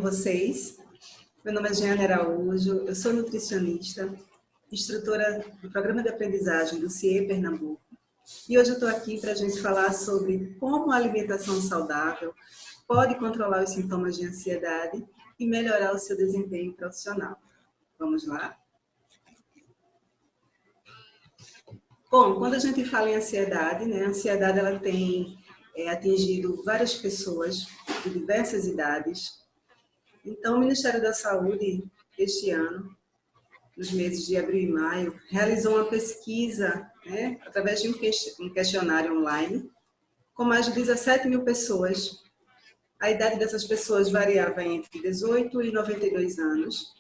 vocês? Meu nome é Jeane Araújo, eu sou nutricionista, instrutora do Programa de Aprendizagem do CIE Pernambuco. E hoje eu estou aqui para a gente falar sobre como a alimentação saudável pode controlar os sintomas de ansiedade e melhorar o seu desempenho profissional. Vamos lá? Bom, quando a gente fala em ansiedade, a ansiedade ela tem atingido várias pessoas de diversas idades. Então, o Ministério da Saúde, este ano, nos meses de abril e maio, realizou uma pesquisa, através de um questionário online, com mais de 17 mil pessoas. A idade dessas pessoas variava entre 18 e 92 anos.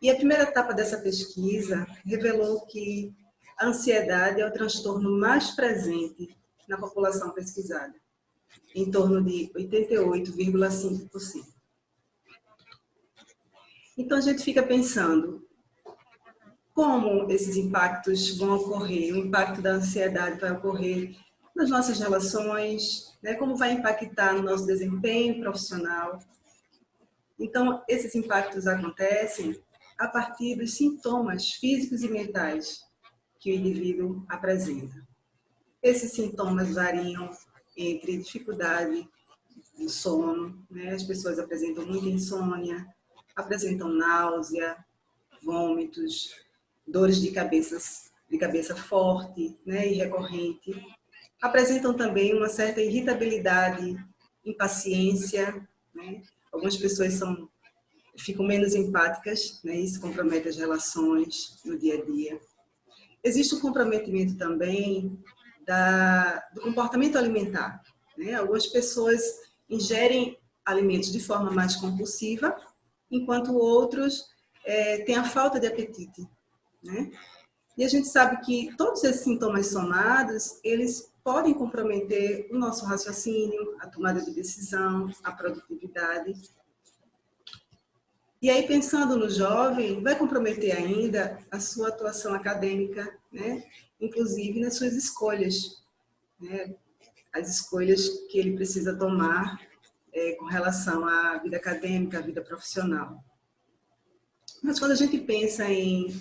E a primeira etapa dessa pesquisa revelou que a ansiedade é o transtorno mais presente na população pesquisada, em torno de 88,5%. Então, a gente fica pensando como esses impactos vão ocorrer, o impacto da ansiedade vai ocorrer nas nossas relações, como vai impactar no nosso desempenho profissional. Então, esses impactos acontecem a partir dos sintomas físicos e mentais que o indivíduo apresenta. Esses sintomas variam entre dificuldade do sono, as pessoas apresentam muita insônia, apresentam náusea, vômitos, dores de cabeça forte e recorrente. Apresentam também uma certa irritabilidade, impaciência. Algumas pessoas ficam menos empáticas, isso compromete as relações no dia a dia. Existe um comprometimento também do comportamento alimentar. Algumas pessoas ingerem alimentos de forma mais compulsiva, enquanto outros têm a falta de apetite. E a gente sabe que todos esses sintomas somados, eles podem comprometer o nosso raciocínio, a tomada de decisão, a produtividade. E aí, pensando no jovem, vai comprometer ainda a sua atuação acadêmica, inclusive nas suas escolhas, as escolhas que ele precisa tomar com relação à vida acadêmica, à vida profissional. Mas quando a gente pensa em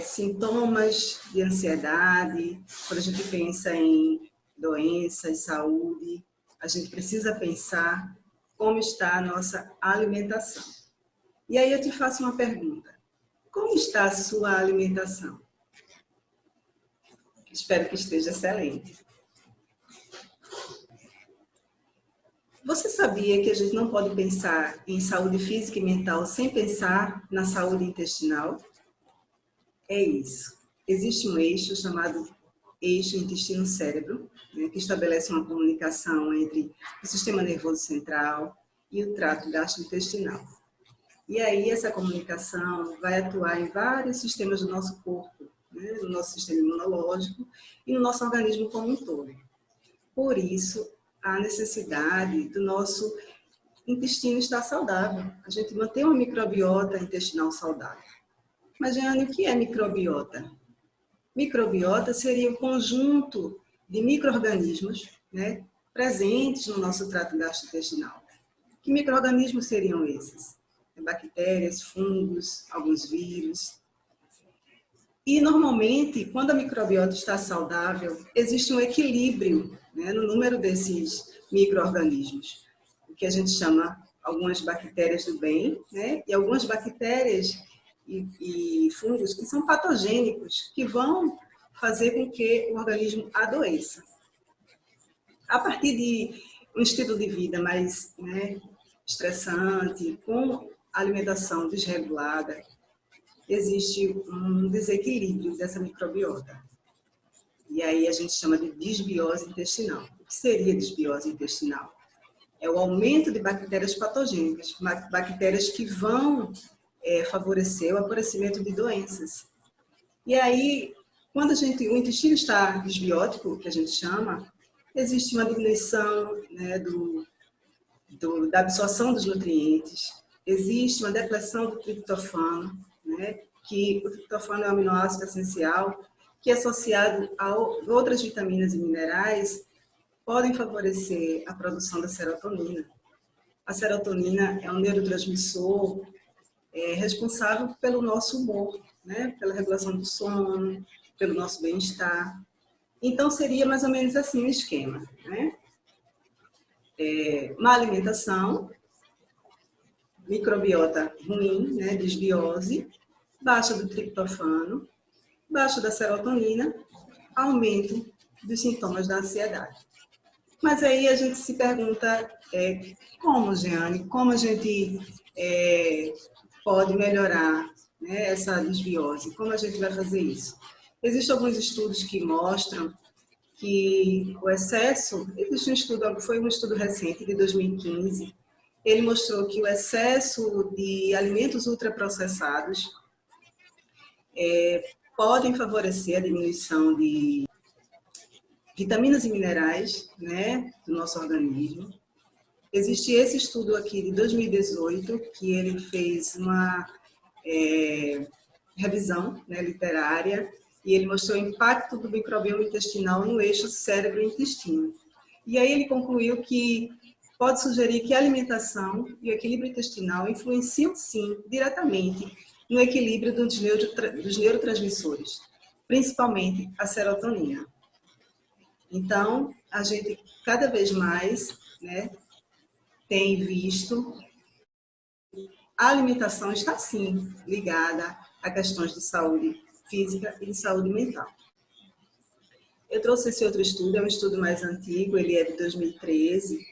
sintomas de ansiedade, quando a gente pensa em doenças, saúde, a gente precisa pensar como está a nossa alimentação. E aí eu te faço uma pergunta. Como está a sua alimentação? Espero que esteja excelente. Você sabia que a gente não pode pensar em saúde física e mental sem pensar na saúde intestinal? É isso. Existe um eixo chamado eixo intestino-cérebro, que estabelece uma comunicação entre o sistema nervoso central e o trato gastrointestinal. E aí essa comunicação vai atuar em vários sistemas do nosso corpo, no nosso sistema imunológico e no nosso organismo como um todo. Por isso, a necessidade do nosso intestino estar saudável, a gente manter uma microbiota intestinal saudável. Mas, Jeane, o que é microbiota? Microbiota seria o conjunto de micro-organismos presentes no nosso trato gastrointestinal. Que micro-organismos seriam esses? Bactérias, fungos, alguns vírus. E, normalmente, quando a microbiota está saudável, existe um equilíbrio no número desses micro-organismos, o que a gente chama algumas bactérias do bem, e algumas bactérias e fungos que são patogênicos, que vão fazer com que o organismo adoeça. A partir de um estilo de vida mais estressante, com alimentação desregulada, existe um desequilíbrio dessa microbiota. E aí a gente chama de disbiose intestinal. O que seria disbiose intestinal? É o aumento de bactérias patogênicas, bactérias que vão favorecer o aparecimento de doenças. E aí, quando o intestino está disbiótico, que a gente chama, existe uma diminuição da absorção dos nutrientes, existe uma depressão do triptofano, que o triptofano é um aminoácido essencial, que associado a outras vitaminas e minerais, podem favorecer a produção da serotonina. A serotonina é um neurotransmissor responsável pelo nosso humor, né? Pela regulação do sono, pelo nosso bem-estar. Então, seria mais ou menos assim o esquema, né? Má alimentação, microbiota ruim, né? Desbiose, baixa do triptofano, baixa da serotonina, aumento dos sintomas da ansiedade. Mas aí a gente se pergunta como, Jeane, como a gente pode melhorar, né, essa desbiose? Como a gente vai fazer isso? Existem alguns estudos que mostram que o excesso, existe um estudo, foi um estudo recente, de 2015, ele mostrou que o excesso de alimentos ultraprocessados podem favorecer a diminuição de vitaminas e minerais, né, do nosso organismo. Existe esse estudo aqui de 2018, que ele fez uma revisão, né, literária, e ele mostrou o impacto do microbioma intestinal no eixo cérebro-intestino. E aí ele concluiu que pode sugerir que a alimentação e o equilíbrio intestinal influenciam, sim, diretamente no equilíbrio dos neurotransmissores, principalmente a serotonina. Então, a gente cada vez mais, né, tem visto a alimentação está, sim, ligada a questões de saúde física e de saúde mental. Eu trouxe esse outro estudo, é um estudo mais antigo, ele é de 2013,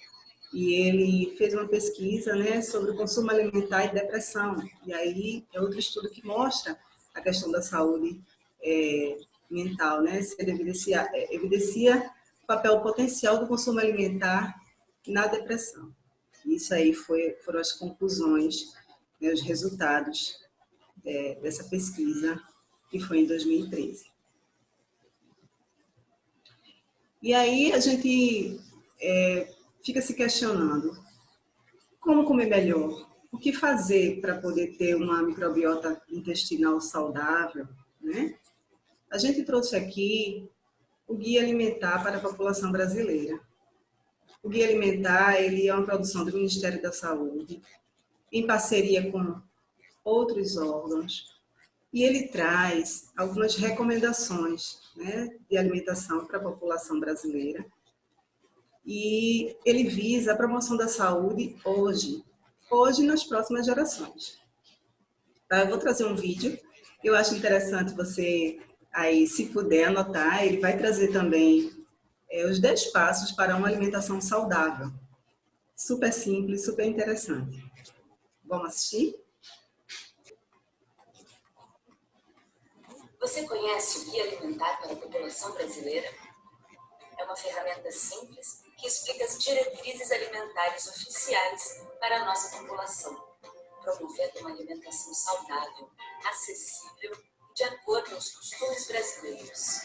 e ele fez uma pesquisa, né, sobre o consumo alimentar e depressão. E aí é outro estudo que mostra a questão da saúde mental, né? Se ele evidencia o papel potencial do consumo alimentar na depressão. Isso aí foram as conclusões, né, os resultados dessa pesquisa, que foi em 2013. E aí a gente fica se questionando, como comer melhor? O que fazer para poder ter uma microbiota intestinal saudável, né? A gente trouxe aqui o Guia Alimentar para a População Brasileira. O Guia Alimentar, ele é uma produção do Ministério da Saúde, em parceria com outros órgãos, e ele traz algumas recomendações, né, de alimentação para a população brasileira, e ele visa a promoção da saúde hoje e nas próximas gerações. Tá? Eu vou trazer um vídeo, eu acho interessante você, aí, se puder anotar, ele vai trazer também os 10 passos para uma alimentação saudável. Super simples, super interessante. Vamos assistir? Você conhece o Guia Alimentar para a População Brasileira? É uma ferramenta simples que explica as diretrizes alimentares oficiais para a nossa população, promovendo uma alimentação saudável, acessível e de acordo com os costumes brasileiros.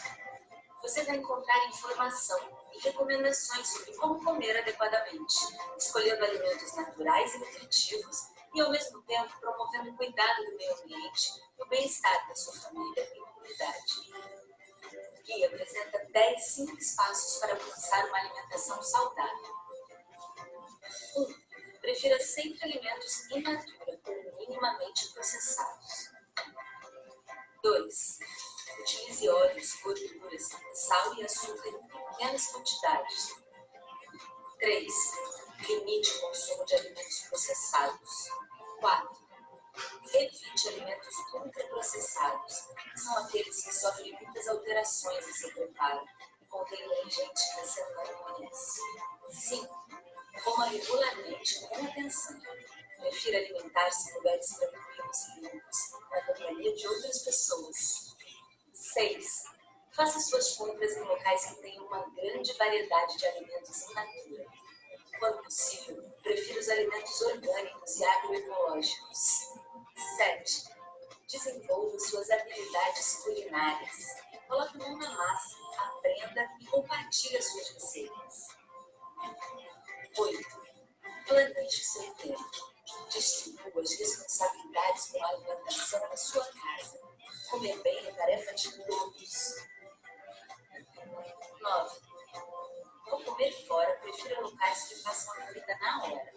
Você vai encontrar informação e recomendações sobre como comer adequadamente, escolhendo alimentos naturais e nutritivos e, ao mesmo tempo, promovendo o cuidado do meio ambiente e o bem-estar da sua família e comunidade. O guia apresenta 10 simples passos para alcançar uma alimentação saudável. 1. Prefira sempre alimentos in natura ou minimamente processados. 2. Utilize óleos, gorduras, sal e açúcar em pequenas quantidades. 3. Limite o consumo de alimentos processados. 4. Evite alimentos ultraprocessados, que são aqueles que sofrem muitas alterações em seu preparo e contêm ingredientes que você não conhece. 5. Coma regularmente com atenção. Prefira alimentar-se em lugares tranquilos e limpos, na companhia de outras pessoas. 6. Faça suas compras em locais que tenham uma grande variedade de alimentos in natura. Quando possível, prefira os alimentos orgânicos e agroecológicos. 7. Desenvolva suas habilidades culinárias. Coloque mão na massa, aprenda e compartilhe as suas receitas. 8. Planeje seu tempo. Distribua as responsabilidades com a alimentação na sua casa. Comer bem é tarefa de todos. 9. Ao comer fora, prefira locais que façam a comida na hora.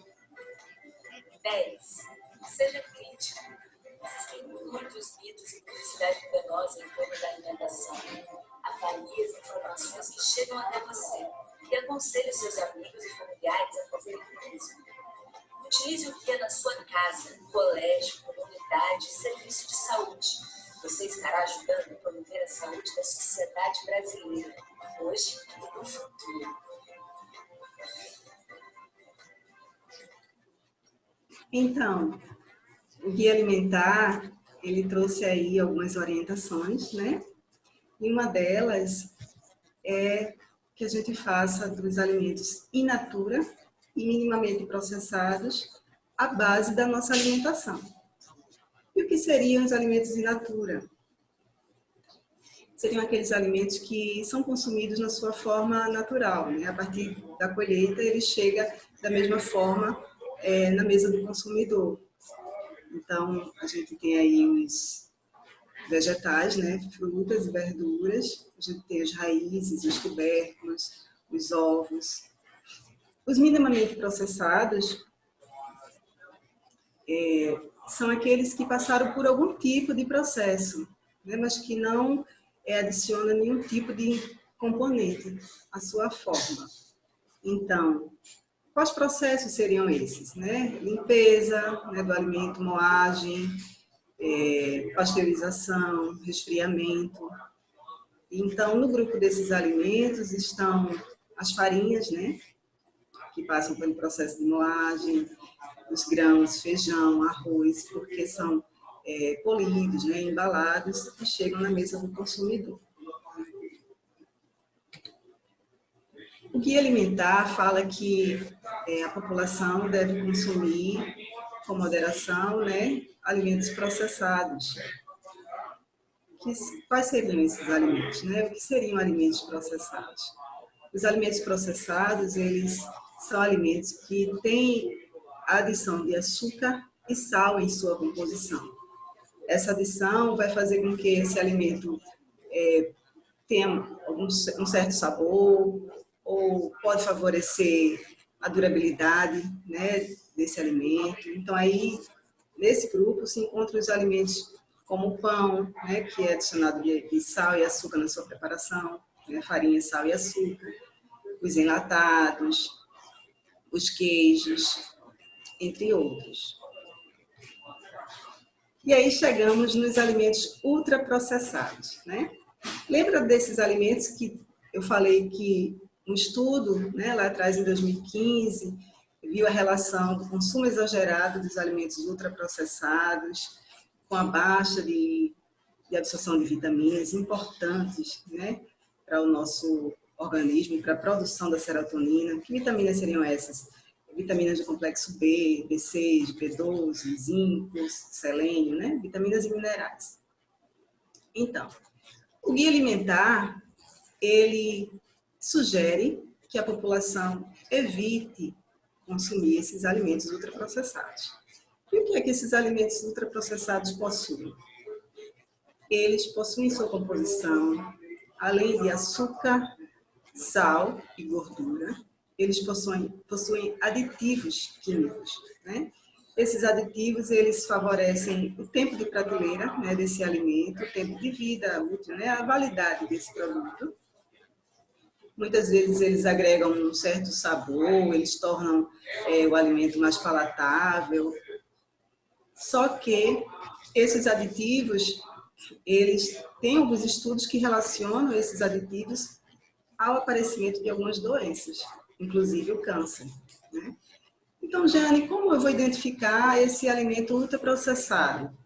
inúmeros mitos e publicidade enganosa em torno da alimentação. Avalie as informações que chegam até você e aconselhe seus amigos e familiares a fazerem o mesmo. Utilize o que é na sua casa, colégio, comunidade e serviço de saúde. Você estará ajudando a promover a saúde da sociedade brasileira, hoje e no futuro. Então, o Guia Alimentar, ele trouxe aí algumas orientações, né? E uma delas é que a gente faça dos alimentos in natura e minimamente processados a base da nossa alimentação. E o que seriam os alimentos in natura? Seriam aqueles alimentos que são consumidos na sua forma natural, né? A partir da colheita, ele chega da mesma forma na mesa do consumidor. Então, a gente tem aí os vegetais, né? Frutas e verduras, a gente tem as raízes, os tubérculos, os ovos. Os minimamente processados são aqueles que passaram por algum tipo de processo, né? Mas que não adiciona nenhum tipo de componente à sua forma. Então, quais processos seriam esses, né? Limpeza, né, do alimento, moagem, pasteurização, resfriamento. Então, no grupo desses alimentos estão as farinhas, né, que passam pelo processo de moagem, os grãos, feijão, arroz, porque são polidos, né, embalados e chegam na mesa do consumidor. O Guia Alimentar fala que a população deve consumir com moderação, né, alimentos processados. Quais seriam esses alimentos, né? O que seriam alimentos processados? Os alimentos processados, eles são alimentos que têm a adição de açúcar e sal em sua composição. Essa adição vai fazer com que esse alimento tenha um certo sabor, ou pode favorecer a durabilidade, né, desse alimento. Então, aí, nesse grupo, se encontram os alimentos como o pão, né, que é adicionado de sal e açúcar na sua preparação, né, farinha, sal e açúcar, os enlatados, os queijos, entre outros. E aí chegamos nos alimentos ultraprocessados, né? Lembra desses alimentos que eu falei que um estudo, né, lá atrás, em 2015, viu a relação do consumo exagerado dos alimentos ultraprocessados com a baixa de absorção de vitaminas importantes, né, para o nosso organismo, para a produção da serotonina. Que vitaminas seriam essas? Vitaminas do complexo B, B6, B12, zinco, selênio, né? Vitaminas e minerais. Então, o Guia Alimentar, ele sugere que a população evite consumir esses alimentos ultraprocessados. E o que é que esses alimentos ultraprocessados possuem? Eles possuem em sua composição, além de açúcar, sal e gordura, eles possuem aditivos químicos, né? Esses aditivos, eles favorecem o tempo de prateleira, né, desse alimento, o tempo de vida útil, né, a validade desse produto. Muitas vezes eles agregam um certo sabor, eles tornam o alimento mais palatável. Só que esses aditivos, eles têm alguns estudos que relacionam esses aditivos ao aparecimento de algumas doenças, inclusive o câncer, né? Então, Jane, como eu vou identificar esse alimento ultraprocessado?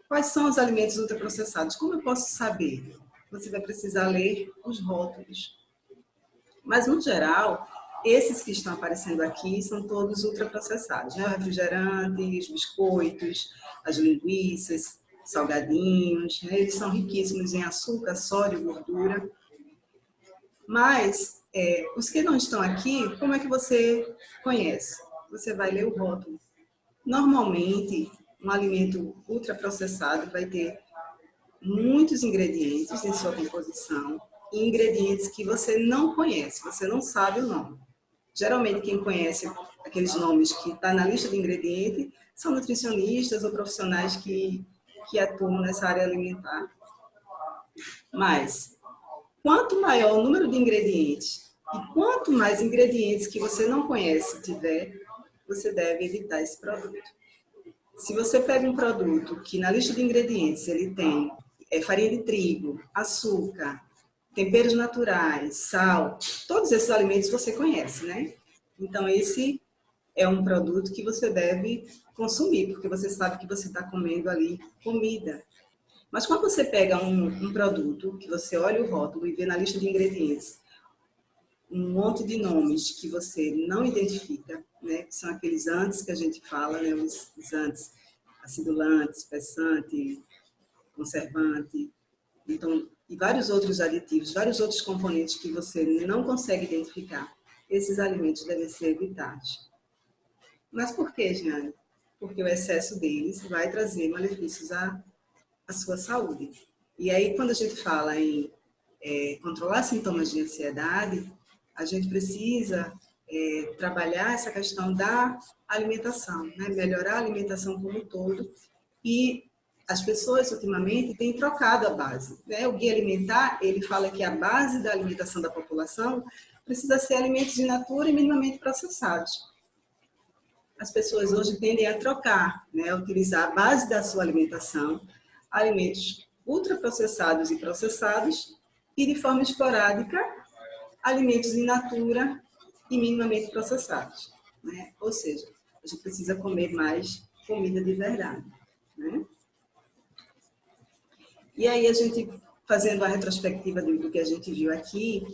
Quais são os alimentos ultraprocessados? Como eu posso saber? Você vai precisar ler os rótulos. Mas, no geral, esses que estão aparecendo aqui são todos ultraprocessados, né? Refrigerantes, biscoitos, as linguiças, salgadinhos, né? Eles são riquíssimos em açúcar, sódio, gordura. Mas, os que não estão aqui, como é que você conhece? Você vai ler o rótulo. Normalmente, um alimento ultraprocessado vai ter muitos ingredientes em sua composição, e ingredientes que você não conhece, você não sabe o nome. Geralmente, quem conhece aqueles nomes que estão na lista de ingredientes são nutricionistas ou profissionais que que atuam nessa área alimentar. Mas, quanto maior o número de ingredientes e quanto mais ingredientes que você não conhece tiver, você deve evitar esse produto. Se você pega um produto que na lista de ingredientes ele tem farinha de trigo, açúcar, temperos naturais, sal, todos esses alimentos você conhece, né? Então, esse é um produto que você deve consumir, porque você sabe que você está comendo ali comida. Mas quando você pega um produto, que você olha o rótulo e vê na lista de ingredientes um monte de nomes que você não identifica, né? Que são aqueles antes que a gente fala, né? Os antes, acidulante, espessante, conservante, então, e vários outros aditivos, vários outros componentes que você não consegue identificar, esses alimentos devem ser evitados. Mas por que, Jeane? Porque o excesso deles vai trazer malefícios à sua saúde. E aí, quando a gente fala em controlar sintomas de ansiedade, a gente precisa trabalhar essa questão da alimentação, né? Melhorar a alimentação como um todo. E as pessoas, ultimamente, têm trocado a base, né? O Guia Alimentar, ele fala que a base da alimentação da população precisa ser alimentos in natura e minimamente processados. As pessoas hoje tendem a trocar, né? A utilizar a base da sua alimentação, alimentos ultraprocessados e processados, e de forma esporádica, alimentos in natura e minimamente processados, né? Ou seja, a gente precisa comer mais comida de verdade, né? E aí a gente, fazendo a retrospectiva do que a gente viu aqui,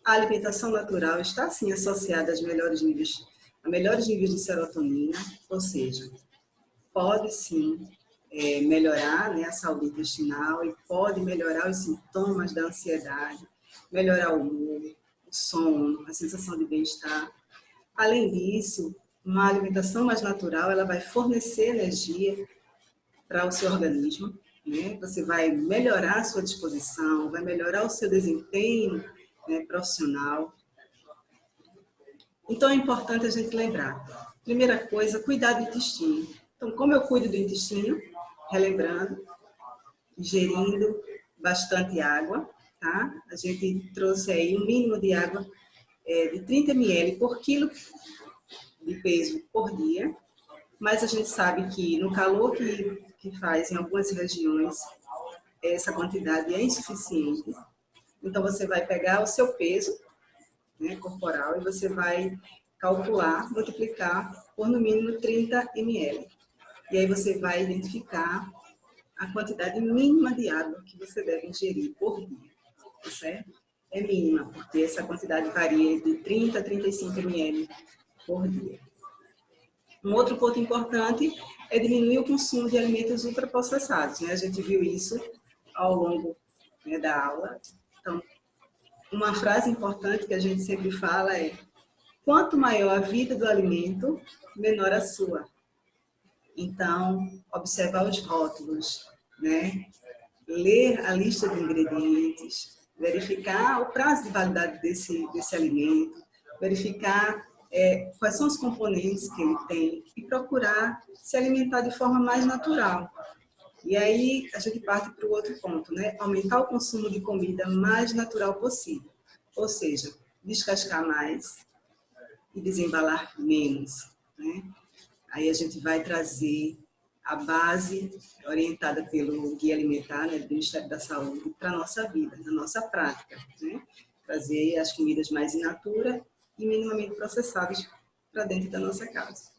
a alimentação natural está sim associada a melhores níveis de serotonina, ou seja, pode sim melhorar, né, a saúde intestinal e pode melhorar os sintomas da ansiedade, melhorar o humor, o sono, a sensação de bem-estar. Além disso, uma alimentação mais natural, ela vai fornecer energia para o seu organismo, né? Você vai melhorar a sua disposição, vai melhorar o seu desempenho, né, profissional. Então, é importante a gente lembrar. Primeira coisa, cuidar do intestino. Então, como eu cuido do intestino? Relembrando, ingerindo bastante água, tá? A gente trouxe aí um mínimo de água de 30 ml por quilo de peso por dia, mas a gente sabe que no calor que faz em algumas regiões, essa quantidade é insuficiente. Então, você vai pegar o seu peso, né, corporal, e você vai calcular, multiplicar por no mínimo 30 ml. E aí você vai identificar a quantidade mínima de água que você deve ingerir por dia, tá certo? É mínima, porque essa quantidade varia de 30 a 35 ml por dia. Um outro ponto importante é diminuir o consumo de alimentos ultraprocessados, né? A gente viu isso ao longo, né, da aula. Então, uma frase importante que a gente sempre fala é: quanto maior a vida do alimento, menor a sua. Então, observar os rótulos, né? Ler a lista de ingredientes, verificar o prazo de validade desse alimento, verificar quais são os componentes que ele tem e procurar se alimentar de forma mais natural. E aí a gente parte para o outro ponto, né? Aumentar o consumo de comida mais natural possível. Ou seja, descascar mais e desembalar menos, né? Aí a gente vai trazer a base orientada pelo Guia Alimentar, né, do Ministério da Saúde, para a nossa vida, na nossa prática, né? Trazer as comidas mais in natura e minimamente processadas para dentro da nossa casa.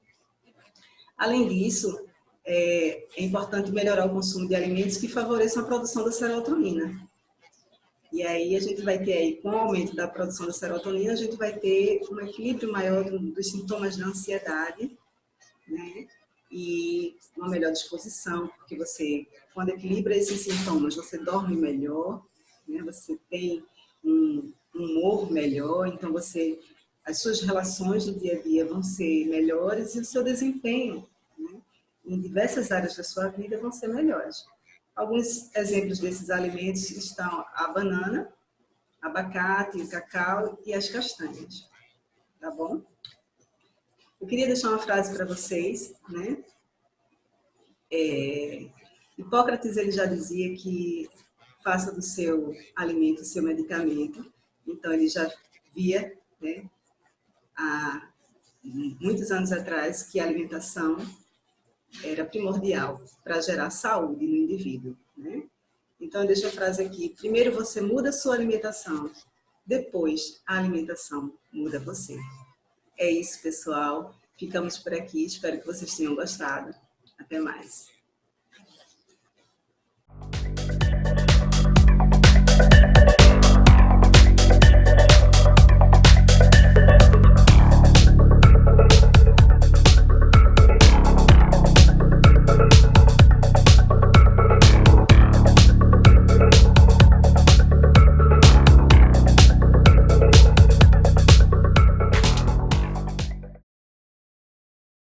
Além disso, é importante melhorar o consumo de alimentos que favoreçam a produção da serotonina. E aí a gente vai ter aí, com o aumento da produção da serotonina, a gente vai ter um equilíbrio maior dos sintomas da ansiedade, né? E uma melhor disposição, porque você, quando equilibra esses sintomas, você dorme melhor, né? Você tem um humor melhor, então as suas relações do dia a dia vão ser melhores e o seu desempenho, né, em diversas áreas da sua vida vão ser melhores. Alguns exemplos desses alimentos estão a banana, abacate, o cacau e as castanhas, tá bom? Eu queria deixar uma frase para vocês, né? Hipócrates ele já dizia que faça do seu alimento o seu medicamento. Então, ele já via, né, há muitos anos atrás, que a alimentação era primordial para gerar saúde no indivíduo, né? Então, deixa a frase aqui. Primeiro você muda a sua alimentação, depois a alimentação muda você. É isso, pessoal. Ficamos por aqui. Espero que vocês tenham gostado. Até mais.